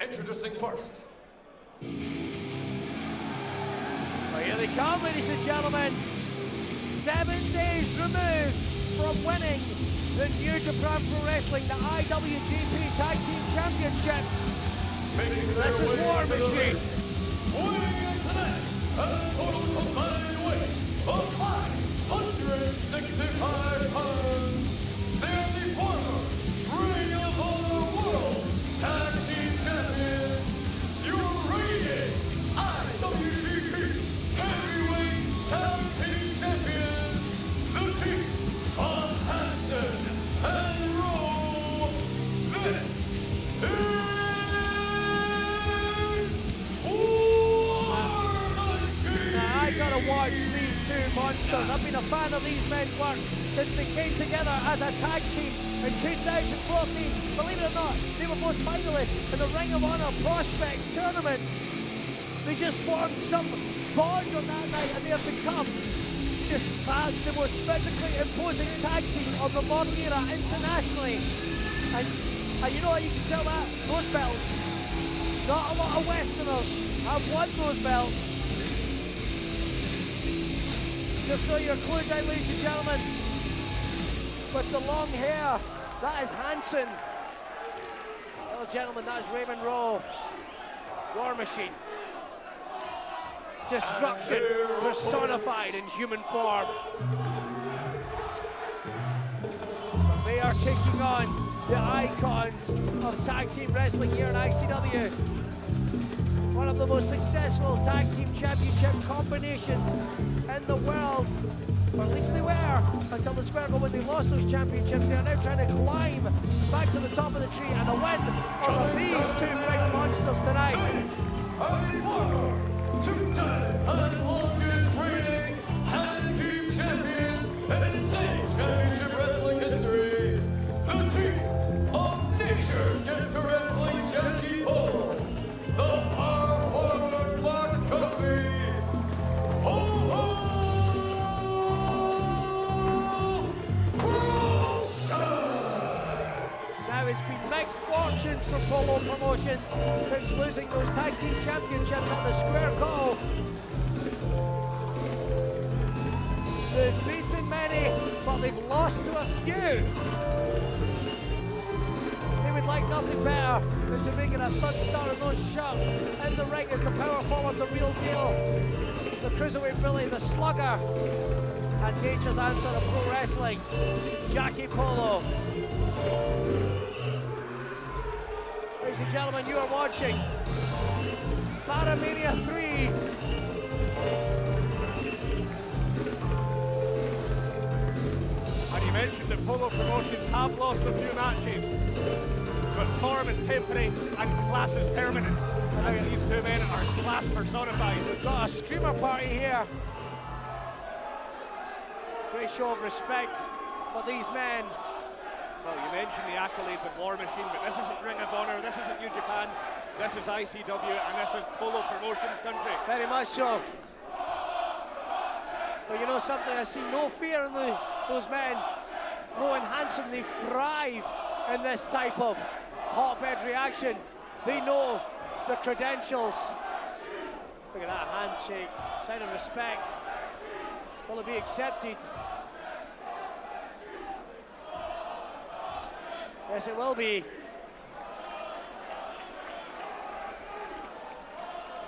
Introducing first. Well, here they come, ladies and gentlemen. 7 days removed from winning the New Japan Pro Wrestling, the IWGP Tag Team Championships. This is War Machine. Weighing in today at a total combined weight of 565 pounds. They're the former Ring of Honor World Tag Team Champions. Your reigning IWGP Heavyweight Tag Team Champions. The team of Hanson and Rowe. This is I gotta watch these two monsters. I've been a fan of these men's work since they came together as a tag team in 2014. Believe it or not, they were both finalists in the Ring of Honor Prospects tournament. They just formed some bond on that night and they have become just perhaps the most physically imposing tag team of the modern era internationally. And you know what, you can tell that? Those belts. Not a lot of Westerners have won those belts. Just so you're clued in, ladies and gentlemen, with the long hair, that is Hanson. Well, gentlemen, that is Raymond Rowe. War Machine. Destruction personified in human form. They are taking on the icons of tag team wrestling here in ICW. One of the most successful tag team championship combinations in the world. Or at least they were until the Square Go when they lost those championships. They are now trying to climb back to the top of the tree and a win over these two big monsters tonight. Two-time and longest reigning tag team champions in insane championship wrestling history. The team of Nature's Gift to Wrestling Jackie Polo. The Power Forward Black Coffee. Polo Promotions. Now it's been mixed fortunes for Polo Promotions since losing those tag team championships at the Square Go. They've beaten many, but they've lost to a few. They would like nothing better than to make it a third star in those shirts. In the ring is the power forward, the real deal. The cruiserweight bully, the slugger. And nature's answer to pro wrestling, Jackie Polo. Ladies and gentlemen, you are watching Barramania III. And you mentioned that Polo Promotions have lost a few matches, but form is temporary and class is permanent. And these two men are class personified. We've got a streamer party here. Great show of respect for these men. Well, you mentioned the accolades of War Machine, but this isn't Ring of Honor, this isn't New Japan, this is ICW, and this is Polo Promotions country. Very much so. But you know something, I see no fear in those men. Rowe and Hanson, they thrive in this type of hotbed reaction. They know the credentials. Look at that handshake, sign of respect. Will it be accepted? Yes, it will be.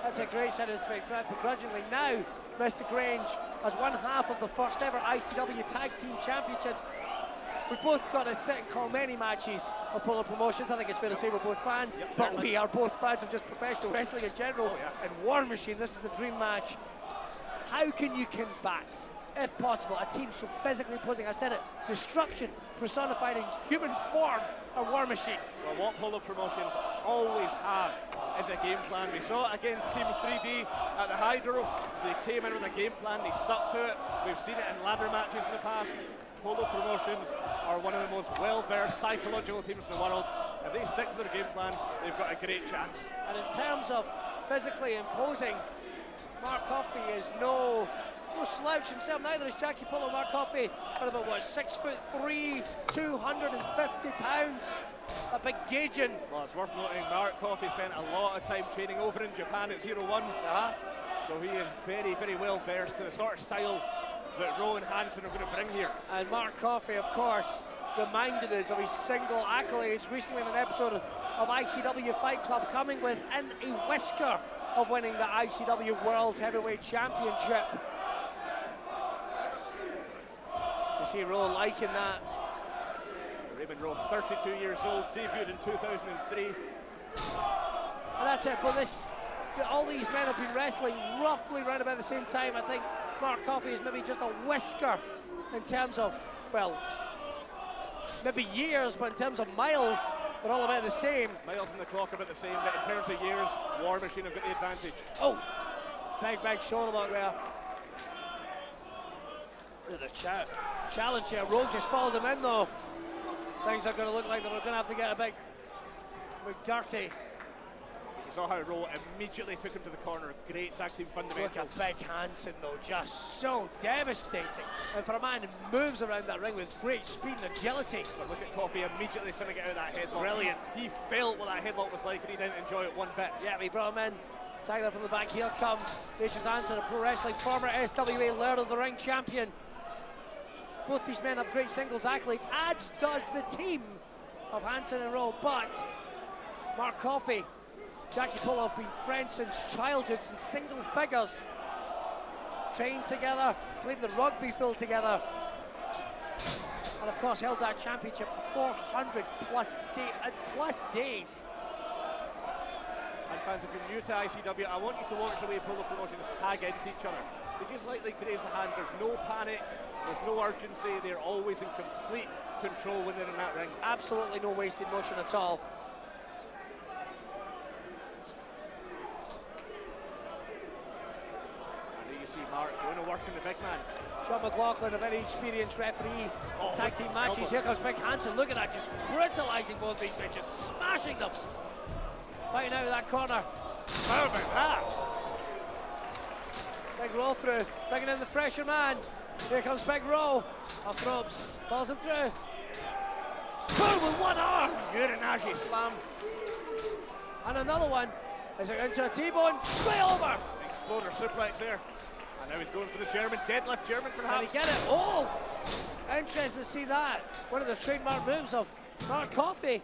That's a great sign of respect, begrudgingly. Now, Mr. Grange, as one half of the first ever ICW Tag Team Championship, we've both got to sit and call many matches of Polo Promotions. I think it's fair to say we're both fans, but we are both fans of just professional wrestling in general. And War Machine, this is the dream match. How can you combat, if possible, a team so physically imposing? I said it, destruction personified in human form, a War Machine. Well, what Polo Promotions always have is a game plan. We saw it against Team 3D at the Hydro. They came in with a game plan, they stuck to it. We've seen it in ladder matches in the past. Polo Promotions are one of the most well-versed psychological teams in the world. If they stick to their game plan, they've got a great chance. And in terms of physically imposing, Mark Coffey is no slouch himself, neither is Jackie Polo. Mark Coffey, at about what, 6'3", 250 pounds. a big gauging. Well, it's worth noting Mark Coffey spent a lot of time training over in Japan at 01. So he is very, very well versed to the sort of style that Rowan Hansen are going to bring here. And Mark Coffey, of course, reminded us of his single accolades recently in an episode of ICW Fight Club, coming within a whisker of winning the ICW World Heavyweight Championship. You see Rowe liking that. Raymond Rowe, 32 years old, debuted in 2003. And that's it, but all these men have been wrestling roughly around about the same time. I think Mark Coffey is maybe just a whisker in terms of, well, maybe years, but in terms of miles, they're all about the same. Miles on the clock about the same, but in terms of years, War Machine have got the advantage. Oh, big shoulder block there. Look at the challenge here. Rowe just followed him in though. Things are going to look like they're going to have to get a big dirty. You saw how Rowe immediately took him to the corner. Great tag team fundamentals. Look at Big Hansen though, just so devastating. And for a man who moves around that ring with great speed and agility. But look at Coffey immediately trying to get out of that headlock. Brilliant. He felt what that headlock was like and he didn't enjoy it one bit. Yeah, he brought him in. Tagged him from the back. Here comes Nature's Hansen, a pro wrestling former SWA Laird of the Ring champion. Both these men have great singles accolades, as does the team of Hansen and Rowe. But Mark Coffey, Jackie Polo have been friends since childhood, since single figures. Trained together, played in the rugby field together. And of course held that championship for 400 plus days. And fans, if you're new to ICW, I want you to watch the way Polo Promotions tag into each other. They just lightly graze the hands, there's no panic, there's no urgency, they're always in complete control when they're in that ring. Absolutely no wasted motion at all. And there you see Mark doing the work in the big man. Sean McLaughlin, a very experienced referee, tag team matches. elbow. Here comes Big Hansen. Look at that, just brutalizing both these men, just smashing them. Fighting out of that corner. How about that? Big roll through, bringing in the fresher man. Here comes Big Row. Off ropes, falls him through. Boom with one arm. Urinashi slam. And another one. Is it into a T-bone? Straight over. Exploder suplex there. And now he's going for the German, deadlift German Can perhaps. he get it? Oh! Interesting to see that. One of the trademark moves of Mark Coffey.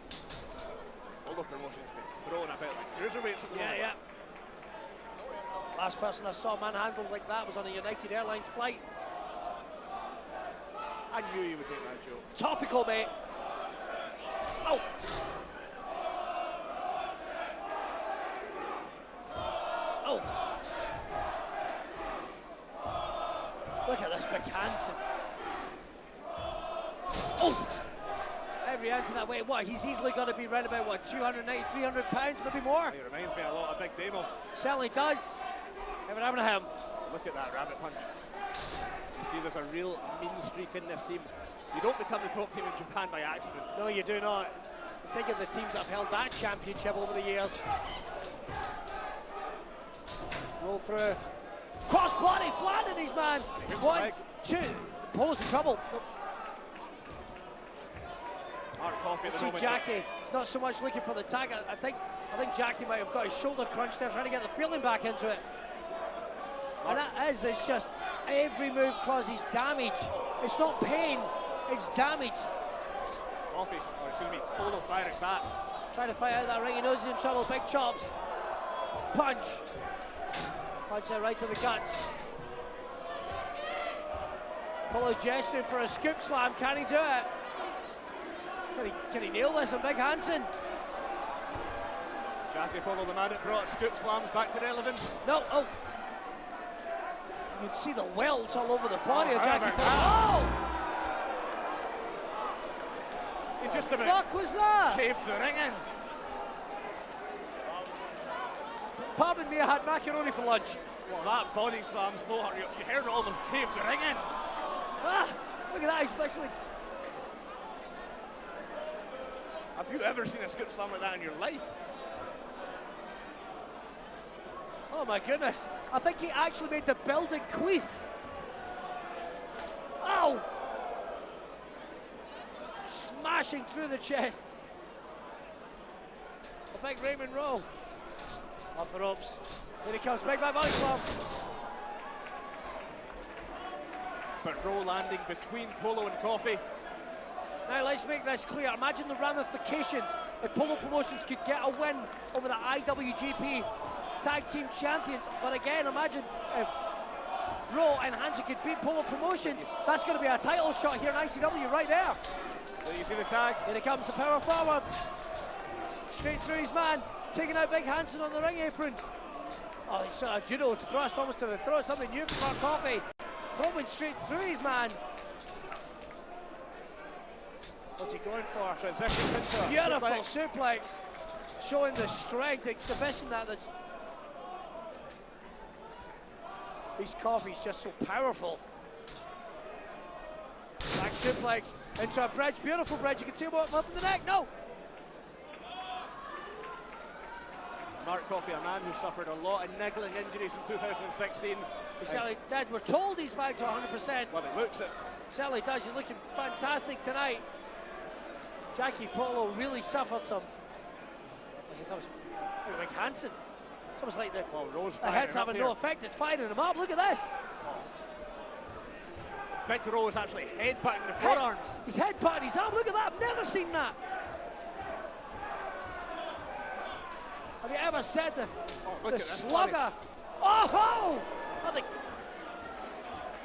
Polo Promotions been throwing about like cruiserweights at the moment. Yeah. Last person I saw manhandled like that was on a United Airlines flight. I knew you would take that joke. Topical, mate. Oh! Oh! Look at this Big Hansen. Oh! Every ounce in that weight. What? He's easily got to be around about, what, 290, 300 pounds, maybe more? He reminds me a lot of Big Damo. Certainly does. Ever having a him. Look at that rabbit punch. You see there's a real mean streak in this team. You don't become the top team in Japan by accident. No, you do not. Think of the teams that have held that championship over the years. Roll through. Cross body, flattening his man. One, two. Polo's in trouble. Mark Coffey at the See moment. Jackie, not so much looking for the tag. I think Jackie might have got his shoulder crunched there, trying to get the feeling back into it. And that is, it's just every move causes damage. It's not pain, it's damage. Coffey, or excuse me, Polo firing back. Trying to fight out that ring, he knows he's in trouble. Big chops. Punch. Punch there right to the guts. Polo gesturing for a scoop slam. Can he do it? Can he nail this on Big Hansen? Jackie Polo, the man that brought scoop slams back to relevance. No, oh. You can see the welts all over the body of Jackie Herbert. Polo. Oh! He just What the about fuck was that? caved the ring in. Pardon me, I had macaroni for lunch. Well, that body slam's no hurt. You heard it almost caved the ring in. Ah, look at that, he's actually... Have you ever seen a scoop slam like that in your life? Oh my goodness. I think he actually made the building queef. Ow! Smashing through the chest. big Raymond Rowe. Off the ropes. Here he comes, big man body slam. But Rowe landing between Polo and Coffey. Now let's make this clear. Imagine the ramifications if Polo Promotions could get a win over the IWGP Tag Team Champions. But again, imagine if Rowe and Hansen could beat Polo Promotions. That's going to be a title shot here in ICW right there. There you see the tag. Here he comes, the power forward. Straight through his man, taking out Big Hansen on the ring apron. Oh, he's sort of judo thrust almost to the throat. Something new from Mark Coffey. Throwing straight through his man. What's he going for? Transitions into a Beautiful suplex. suplex. Showing the strength, the exhibition that's... These Coffey's just so powerful. Back suplex into a bridge, beautiful bridge. You can see him up in the neck. No! Mark Coffey, a man who suffered a lot of niggling injuries in 2016. He certainly did. We're told he's back to 100%. Well, it looks it. Certainly does. He's looking fantastic tonight. Jackie Polo really suffered some. Oh, here comes Big Hansen. It's almost like the Rowe's hit's having no effect. It's firing him up. Look at this. Big Rowe's actually headbutting the forearms. He's headbutting his arm. Look at that. I've never seen that. Have you ever said the slugger? Oh! I think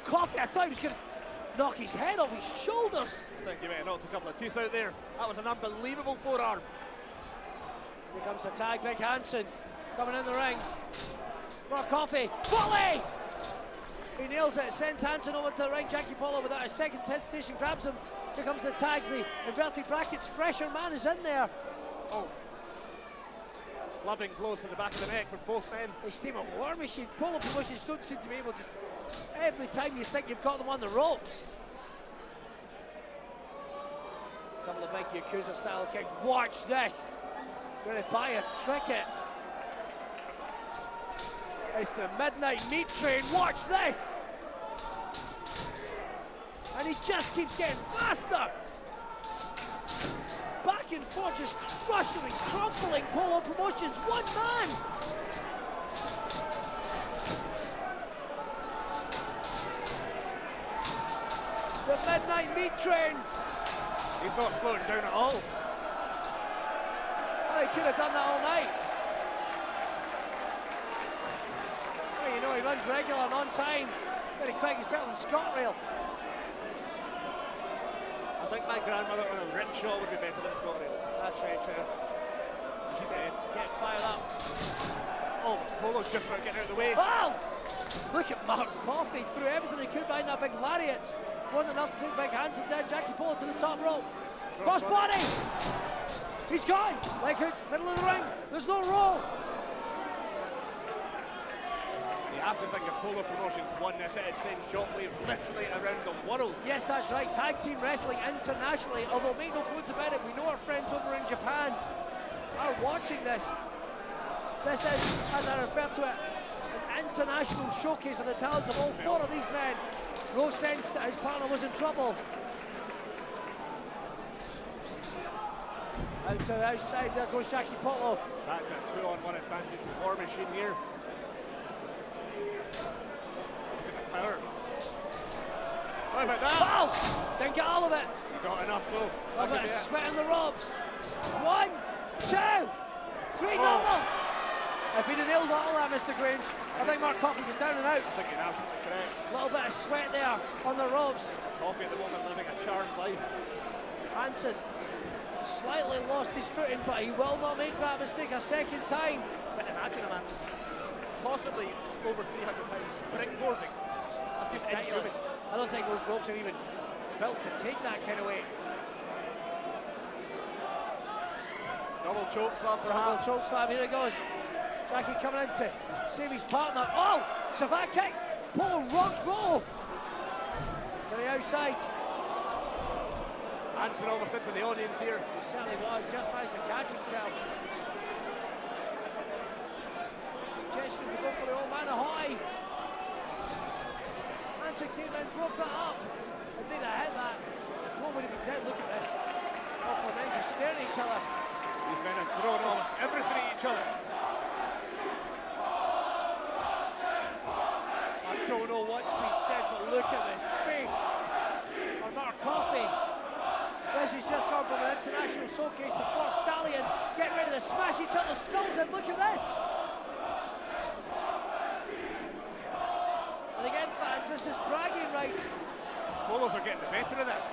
Coffey, I thought he was going to knock his head off his shoulders. I think you might have knocked a couple of teeth out there. That was an unbelievable forearm. Here comes the tag, Big Hansen coming in the ring. More Coffey, volley! He nails it, sends Hansen over to the ring. Jackie Polo without a second's hesitation grabs him. Here comes the tag, the inverted brackets, fresher man is in there. Oh. Clubbing blows to the back of the neck for both men. They steam a war machine. Polo Promotions don't seem to be able to... Every time you think you've got them on the ropes. A couple of big Yakuza style kicks. Watch this. You're going to buy a ticket. It's the Midnight Meat Train. Watch this. And he just keeps getting faster. Back and forth, just crushing and crumpling Polo Promotions. One man. The Midnight Meat Train. He's not slowing down at all. Oh, he could have done that all night. Well, you know, he runs regular and on time. Very quick, he's better than ScotRail. I think my grandmother on a rickshaw would be better than ScotRail. That's very true. She's dead. Getting fired up. Oh, Polo's just about getting out of the way. Oh! Look at Mark Coffey, threw everything he could behind that big lariat. Wasn't enough to take Big Hansen down. Jackie Polo to the top rope. Cross body! He's gone! Leg hook, middle of the ring. There's no roll. You have to think if Polo Promotions won this, it'd send shockwaves literally around the world. Yes, that's right. Tag team wrestling internationally. Although make no bones about it, we know our friends over in Japan are watching this. This is, as I refer to it, an international showcase of the talents of all four of these men. Rose sensed that his partner was in trouble. Out to the outside, there goes Jackie Polo. Back to a 2-on-1 advantage for War Machine here. Look at the power. How about that? Wow! Didn't get all of it. You got enough though. A bit of sweat on the ropes. 1, 2, 3, no, no! If he'd have nailed all that, Mr. Grange, I think Mark Coffey was down and out. I think you're absolutely correct. A little bit of sweat there on the ropes. Coffey at the moment living a charmed life. Hansen slightly lost his footing, but he will not make that mistake a second time. But imagine a man possibly over 300 pounds springboarding. That's just Ridiculous. inhuman. I don't think those ropes are even built to take that kind of weight. Double choke slam Double perhaps. choke slam, here he goes. Jackie coming in to save his partner. Oh, savate kick. Polo rocks roll. To the outside. Hansen almost into the audience here. He certainly was, just managed to catch himself. Gesturing to go for the old man ahoy. Hansen came in, broke that up. If they'd have hit that, what would have been dead? Look at this. Both of the men just staring at each other. These men have thrown almost everything at each other. I don't know what's been said, but look at this face on Mark Coffey. This has just gone from an international showcase to four stallions getting ready to smash each other's skulls in. Look at this. And again, fans, this is bragging rights. Polos are getting the better of this.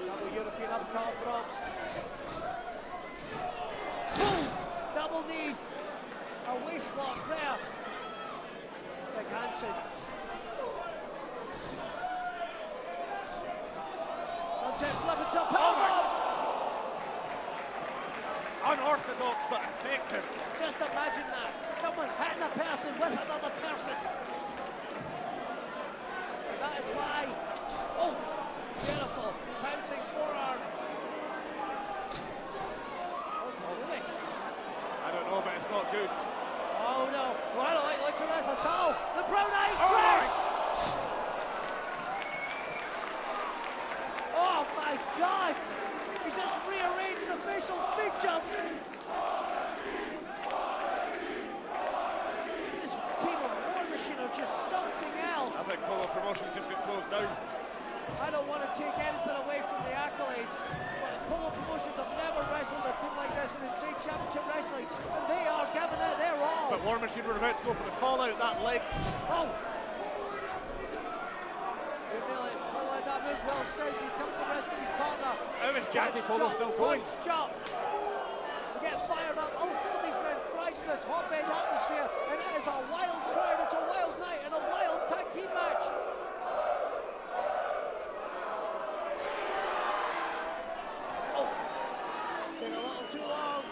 Double European uppercut throbs. Boom! Double knees. A waist lock there. Big Hansen. Sunset flip into a powerbomb. Unorthodox but effective. Just imagine that. Someone hitting a person with another person. And that is why. Oh, beautiful. Pouncing forearm. How's he doing? I don't know, but it's not good. Oh no. Well, I don't like the looks of this at all. The Brown Eye Express! Oh my God! He's just rearranged the facial features. This team of War Machine are just something else. I think Polo Promotions just got closed down. I don't want to take anything away from the accolades, but Polo Promotions have never wrestled a team like this in Insane Championship Wrestling, and they are giving it their all. But War Machine were about to go for the fallout, that leg. Oh! Polo had that move well scouted, come to the rescue his partner. How is Jackie Polo still going? Punch, chop. They get fired up. All four of these men thrive in this hotbed atmosphere, and it is a wild crowd, it's a wild night, and a wild tag team match. Taking a little too long,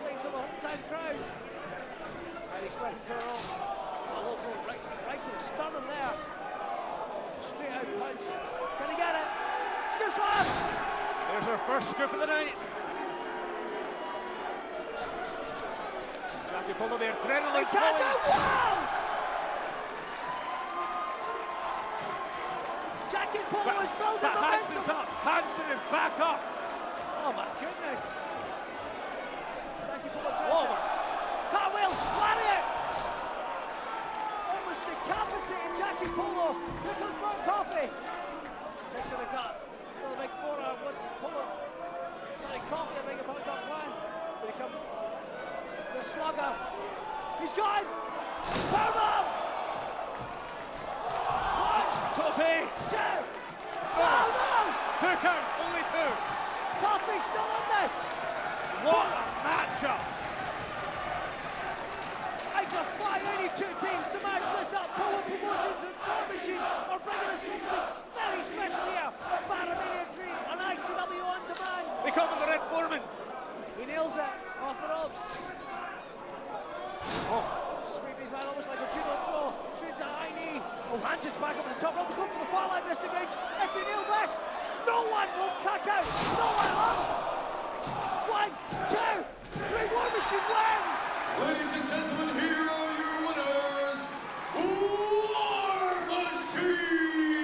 playing to the hometown crowd. Irish weapon to the ropes. A low blow right to the sternum there. Straight out punch. Can he get it? Scoop slam! There's our first scoop of the night. Jackie Polo, the adrenaline He can't do. Wow! Jackie Polo is building Hansen's momentum. up. Hansen is back up. Oh my goodness. Jackie Polo trying Oh to... my. Cartwheel, lariat! Almost decapitating Jackie Polo. Here comes Mark Coffey. Kick to the gut. Another big forearm. What's Polo? Sorry, Coffey, I beg your pardon, got planned. Here he comes. The slugger. He's got him. Powerbomb! One, Tope. two. Oh no! 2 count, only 2. Coffey's still on this. What a matchup. I defy any two teams to match this up. Polo Promotions and War Machine are bringing us something very special here. Barramania III on ICW On Demand. They come with the Red Foreman. He nails it off the ropes. Oh, Sweep his man almost like a judo throw. Straight to high knee. Oh, Hansen's back up at the top rope. They're going for the far line wrestling range. If they nail this, no one will kick out. No one. Oh. 1, 2, 3. War Machine win. Ladies and gentlemen, here are your winners, War Machine!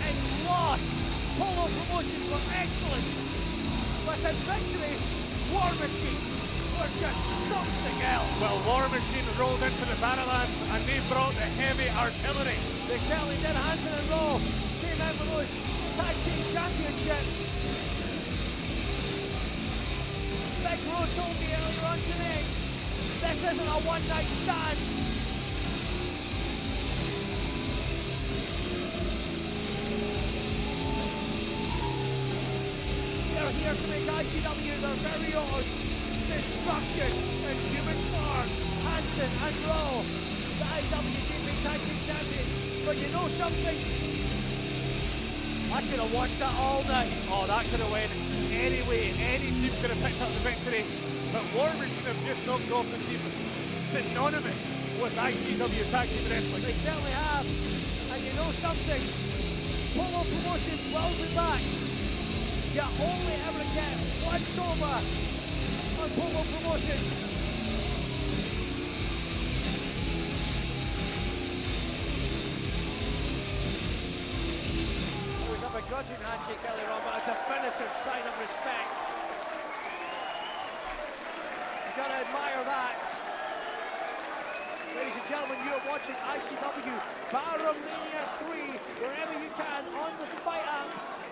And loss. Polo Promotions were excellent. But in victory, War Machine were just something else. well, War Machine rolled into the Barrowlands and they brought the heavy artillery. They certainly did. Hansen and Rowe came out with those Tag Team Championships. Big Rowe told me earlier on tonight, this isn't a one-night stand. They're here to make ICW their very own. Destruction and human form. Hansen and Rowe, the IWGP Tag Team Champions. But you know something? I could have watched that all night. Oh, that could have went any way. Any team could have picked up the victory. But War Machine have just knocked off the team synonymous with ICW Tag Team Wrestling. They certainly have. And you know something? Polo Promotions will be back. You only ever get once over on Polo Promotions. begrudging handshake earlier on, but a definitive sign of respect. You've got to admire that. Ladies and gentlemen, you are watching ICW Barramania 3, wherever you can on the Fight app.